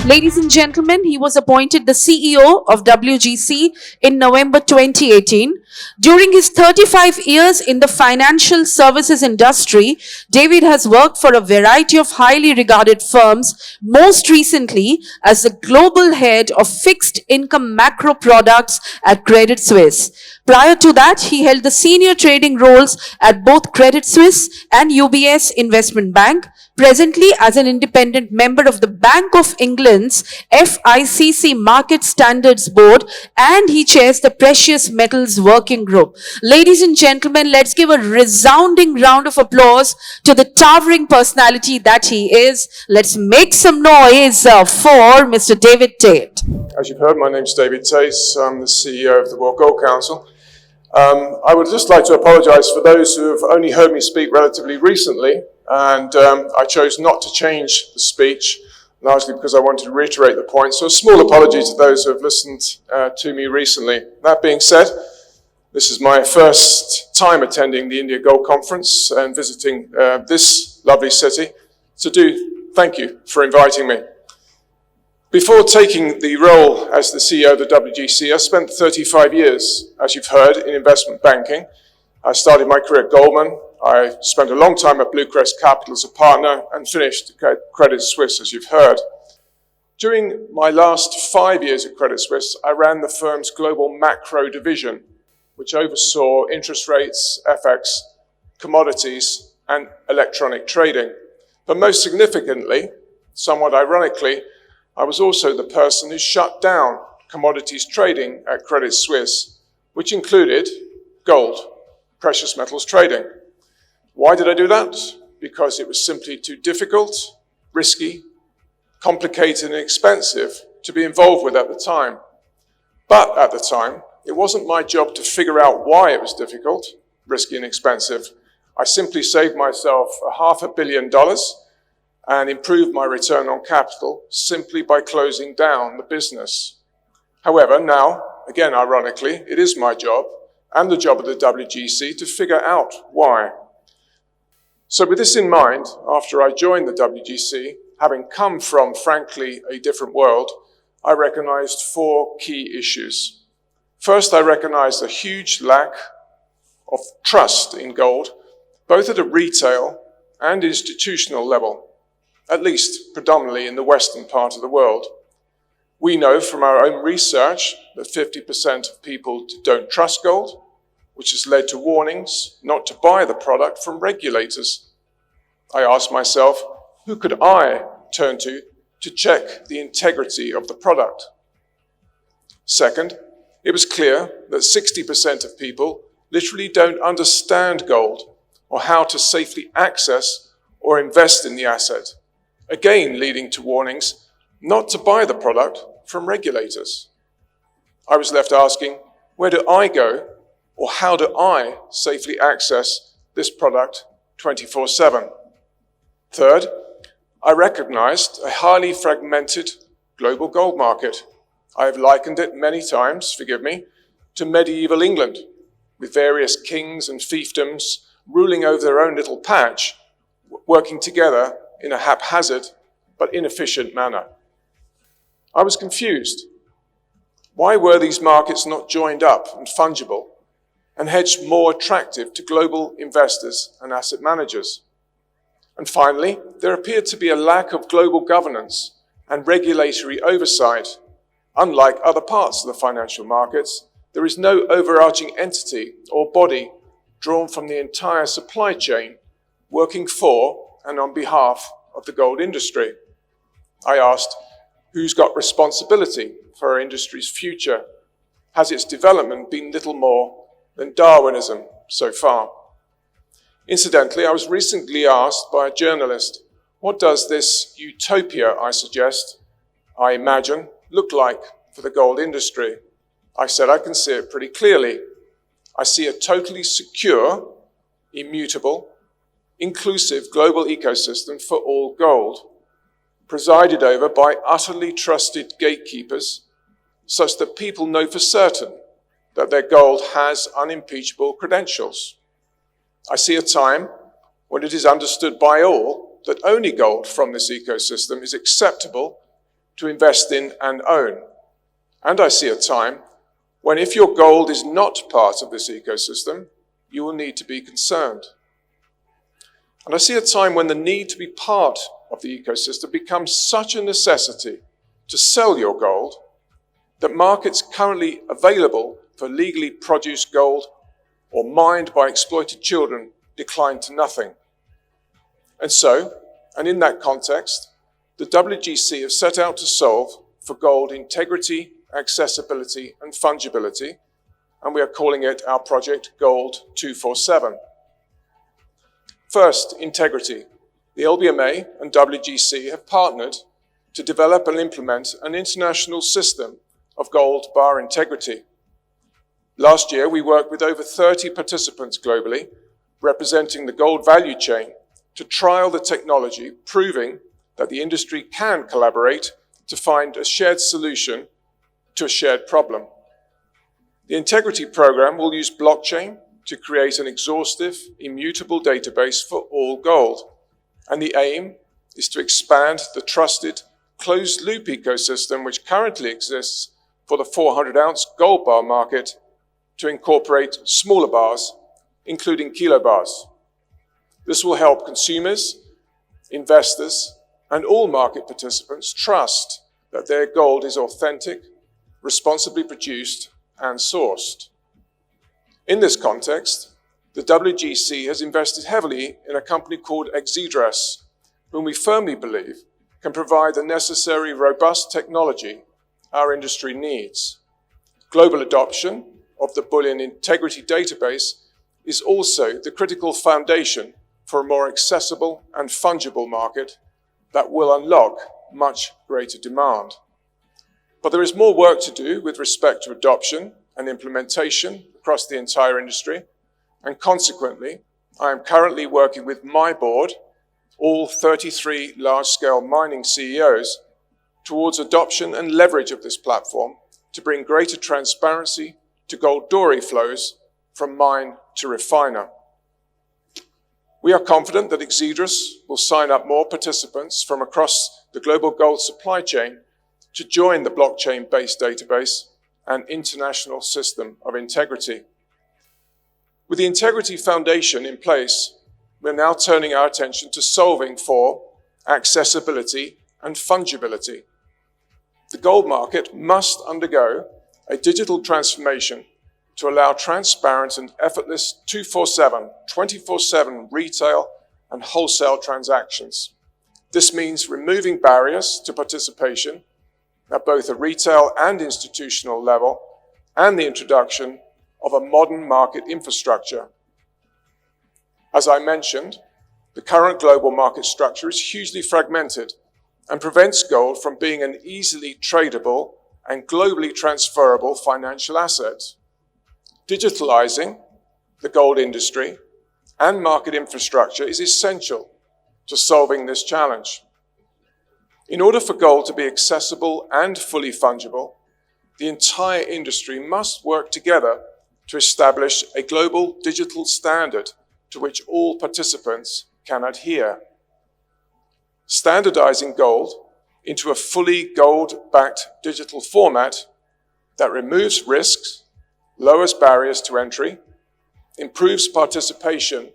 Ladies and gentlemen, he was appointed the CEO of WGC in November 2018. During his 35 years in the financial services industry, David has worked for a variety of highly regarded firms, most recently as the global head of fixed income macro products at Credit Suisse. Prior to that, he held the senior trading roles at both Credit Suisse and UBS Investment Bank. Presently, as an independent member of the Bank of England's FICC Market Standards Board, and he chairs the Precious Metals Working Group. Ladies and gentlemen, let's give a resounding round of applause to the towering personality that he is. Let's make some noise for Mr. David Tait. As you've heard, my name's David Tait. I'm the CEO of the World Gold Council. I would just like to apologise for those who have only heard me speak relatively recently, and I chose not to change the speech, largely because I wanted to reiterate the point. So a small apology to those who have listened to me recently. That being said, this is my first time attending the India Gold Conference and visiting this lovely city. So thank you for inviting me. Before taking the role as the CEO of the WGC, I spent 35 years, as you've heard, in investment banking. I started my career at Goldman. I spent a long time at Bluecrest Capital as a partner and finished at Credit Suisse, as you've heard. During my last 5 years at Credit Suisse, I ran the firm's global macro division, which oversaw interest rates, FX, commodities, and electronic trading. But most significantly, somewhat ironically, I was also the person who shut down commodities trading at Credit Suisse, which included gold, precious metals trading. Why did I do that? Because it was simply too difficult, risky, complicated, and expensive to be involved with at the time. But at the time, it wasn't my job to figure out why it was difficult, risky, and expensive. I simply saved myself $500 million and improved my return on capital simply by closing down the business. However, now, again ironically, it is my job and the job of the WGC to figure out why. So with this in mind, after I joined the WGC, having come from, frankly, a different world, I recognized 4 key issues. First, I recognized a huge lack of trust in gold, both at a retail and institutional level, at least predominantly in the Western part of the world. We know from our own research that 50% of people don't trust gold, which has led to warnings not to buy the product from regulators. I asked myself, who could I turn to check the integrity of the product? Second, it was clear that 60% of people literally don't understand gold or how to safely access or invest in the asset, again leading to warnings not to buy the product from regulators. I was left asking, where do I go, or how do I safely access this product 24/7? Third, I recognized a highly fragmented global gold market. I have likened it many times, forgive me, to medieval England, with various kings and fiefdoms ruling over their own little patch, working together in a haphazard but inefficient manner. I was confused. Why were these markets not joined up and fungible and hence more attractive to global investors and asset managers? And finally, there appeared to be a lack of global governance and regulatory oversight. Unlike other parts of the financial markets, there is no overarching entity or body drawn from the entire supply chain working for and on behalf of the gold industry. I asked, who's got responsibility for our industry's future? Has its development been little more than Darwinism so far? Incidentally, I was recently asked by a journalist, what does this utopia I suggest, I imagine, look like for the gold industry? I said I can see it pretty clearly. I see a totally secure, immutable, inclusive global ecosystem for all gold, presided over by utterly trusted gatekeepers, such that people know for certain that their gold has unimpeachable credentials. I see a time when it is understood by all that only gold from this ecosystem is acceptable, to invest in and own. And I see a time when if your gold is not part of this ecosystem, you will need to be concerned. And I see a time when the need to be part of the ecosystem becomes such a necessity to sell your gold that markets currently available for legally produced gold or mined by exploited children decline to nothing. And so, and in that context, the WGC have set out to solve for gold integrity, accessibility, and fungibility, and we are calling it our project Gold 247. First, integrity. The LBMA and WGC have partnered to develop and implement an international system of gold bar integrity. Last year, we worked with over 30 participants globally, representing the gold value chain, to trial the technology, proving that the industry can collaborate to find a shared solution to a shared problem. The integrity program will use blockchain to create an exhaustive, immutable database for all gold. And the aim is to expand the trusted, closed-loop ecosystem which currently exists for the 400-ounce gold bar market to incorporate smaller bars, including kilo bars. This will help consumers, investors, and all market participants trust that their gold is authentic, responsibly produced, and sourced. In this context, the WGC has invested heavily in a company called Exidras, whom we firmly believe can provide the necessary robust technology our industry needs. Global adoption of the Bullion Integrity Database is also the critical foundation for a more accessible and fungible market that will unlock much greater demand. But there is more work to do with respect to adoption and implementation across the entire industry, and consequently, I am currently working with my board, all 33 large-scale mining CEOs, towards adoption and leverage of this platform to bring greater transparency to gold doré flows from mine to refiner. We are confident that Exidras will sign up more participants from across the global gold supply chain to join the blockchain-based database and international system of integrity. With the Integrity Foundation in place, we're now turning our attention to solving for accessibility and fungibility. The gold market must undergo a digital transformation to allow transparent and effortless 24/7 retail and wholesale transactions. This means removing barriers to participation at both a retail and institutional level, and the introduction of a modern market infrastructure. As I mentioned, the current global market structure is hugely fragmented and prevents gold from being an easily tradable and globally transferable financial asset. Digitalizing the gold industry and market infrastructure is essential to solving this challenge. In order for gold to be accessible and fully fungible, the entire industry must work together to establish a global digital standard to which all participants can adhere. Standardizing gold into a fully gold-backed digital format that removes risks, lowers barriers to entry, improves participation,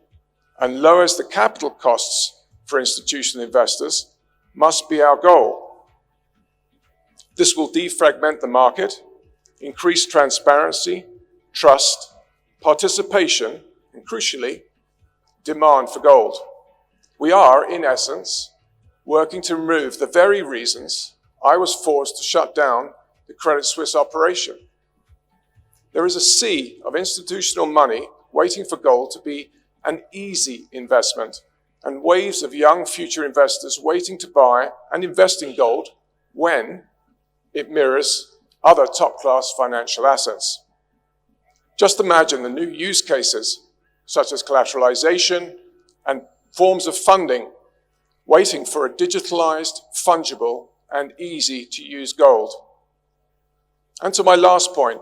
and lowers the capital costs for institutional investors must be our goal. This will defragment the market, increase transparency, trust, participation, and crucially, demand for gold. We are, in essence, working to remove the very reasons I was forced to shut down the Credit Suisse operation. There is a sea of institutional money waiting for gold to be an easy investment, and waves of young future investors waiting to buy and invest in gold when it mirrors other top-class financial assets. Just imagine the new use cases, such as collateralization and forms of funding, waiting for a digitalized, fungible, and easy-to-use gold. And to my last point,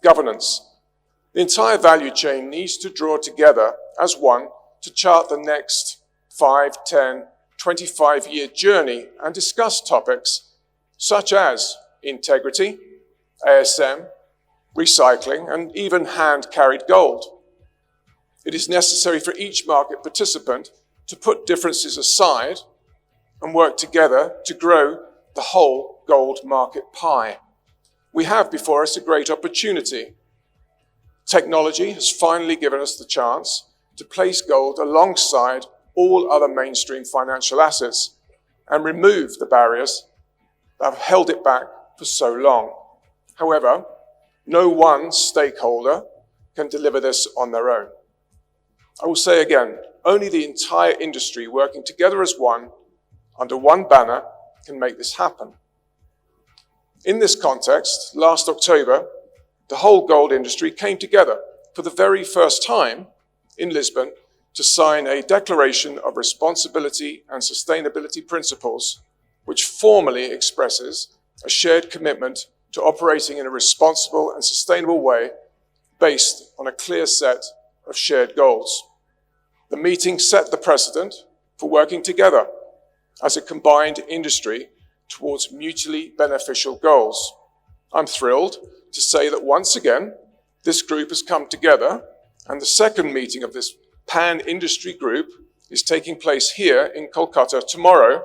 governance. The entire value chain needs to draw together as one to chart the next 5, 10, 25-year journey and discuss topics such as integrity, ASM, recycling, and even hand-carried gold. It is necessary for each market participant to put differences aside and work together to grow the whole gold market pie. We have before us a great opportunity. Technology has finally given us the chance to place gold alongside all other mainstream financial assets and remove the barriers that have held it back for so long. However, no one stakeholder can deliver this on their own. I will say again, only the entire industry working together as one, under one banner, can make this happen. In this context, last October, the whole gold industry came together for the very first time in Lisbon to sign a Declaration of Responsibility and Sustainability Principles, which formally expresses a shared commitment to operating in a responsible and sustainable way based on a clear set of shared goals. The meeting set the precedent for working together as a combined industry towards mutually beneficial goals. I'm thrilled to say that once again, this group has come together, and the second meeting of this pan-industry group is taking place here in Kolkata tomorrow,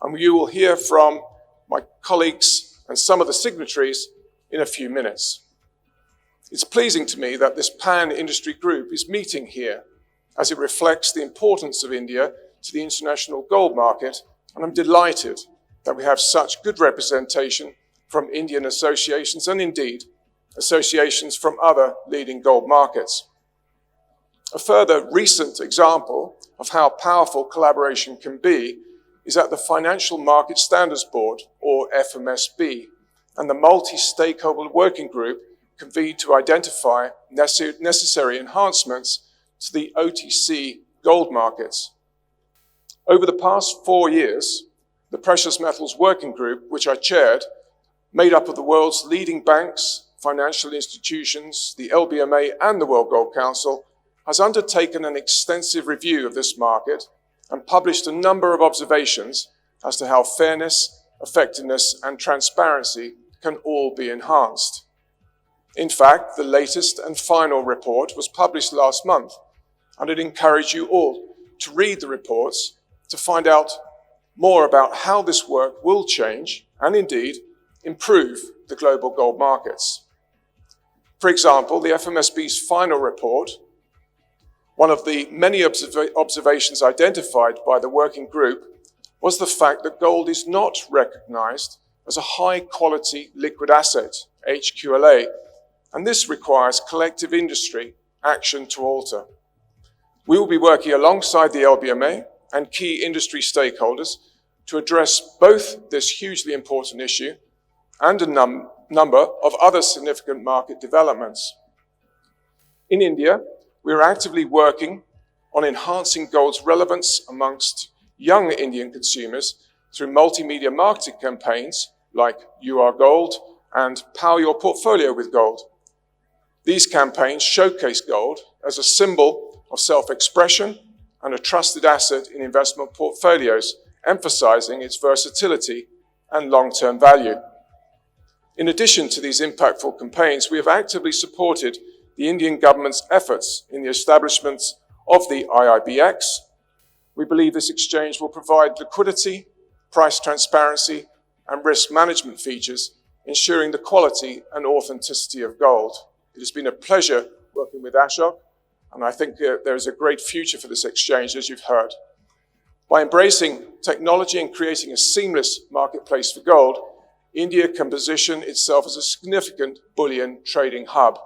and you will hear from my colleagues and some of the signatories in a few minutes. It's pleasing to me that this pan-industry group is meeting here, as it reflects the importance of India to the international gold market, and I'm delighted that we have such good representation from Indian associations and indeed associations from other leading gold markets. A further recent example of how powerful collaboration can be is at the Financial Market Standards Board, or FMSB, and the multi-stakeholder working group convened to identify necessary enhancements to the OTC gold markets. Over the past 4 years, the Precious Metals Working Group, which I chaired, made up of the world's leading banks, financial institutions, the LBMA and the World Gold Council, has undertaken an extensive review of this market and published a number of observations as to how fairness, effectiveness and transparency can all be enhanced. In fact, the latest and final report was published last month, and I'd encourage you all to read the reports to find out more about how this work will change and indeed improve the global gold markets. For example, the FMSB's final report, one of the many observations identified by the working group, was the fact that gold is not recognized as a high-quality liquid asset, HQLA, and this requires collective industry action to alter. We will be working alongside the LBMA and key industry stakeholders to address both this hugely important issue and a number of other significant market developments. In India, we are actively working on enhancing gold's relevance amongst young Indian consumers through multimedia marketing campaigns like You Are Gold and Power Your Portfolio with Gold. These campaigns showcase gold as a symbol of self-expression and a trusted asset in investment portfolios, emphasizing its versatility and long-term value. In addition to these impactful campaigns, we have actively supported the Indian government's efforts in the establishment of the IIBX. We believe this exchange will provide liquidity, price transparency, and risk management features, ensuring the quality and authenticity of gold. It has been a pleasure working with Ashok, and I think there is a great future for this exchange, as you've heard. By embracing technology and creating a seamless marketplace for gold, India can position itself as a significant bullion trading hub.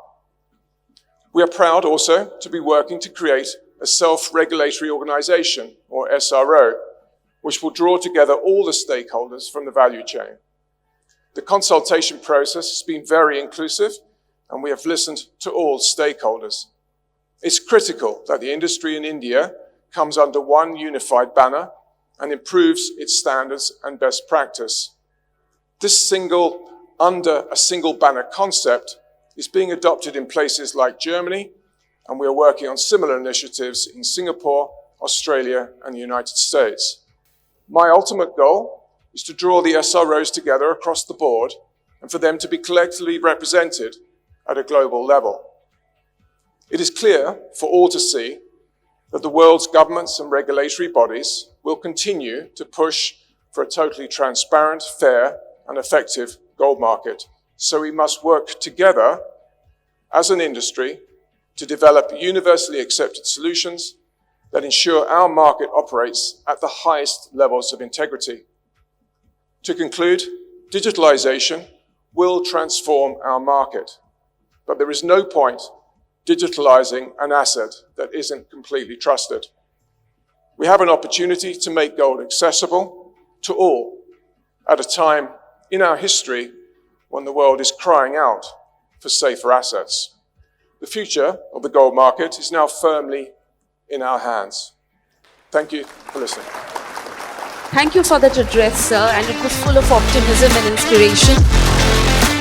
We are proud also to be working to create a self-regulatory organization, or SRO, which will draw together all the stakeholders from the value chain. The consultation process has been very inclusive, and we have listened to all stakeholders. It's critical that the industry in India comes under one unified banner and improves its standards and best practice. This under a single banner concept is being adopted in places like Germany, and we are working on similar initiatives in Singapore, Australia, and the United States. My ultimate goal is to draw the SROs together across the board and for them to be collectively represented at a global level. It is clear for all to see that the world's governments and regulatory bodies will continue to push for a totally transparent, fair, and effective gold market. So we must work together as an industry to develop universally accepted solutions that ensure our market operates at the highest levels of integrity. To conclude, digitalization will transform our market, but there is no point digitalizing an asset that isn't completely trusted. We have an opportunity to make gold accessible to all at a time in our history when the world is crying out for safer assets. The future of the gold market is now firmly in our hands. Thank you for listening. Thank you for that address, sir, and it was full of optimism and inspiration.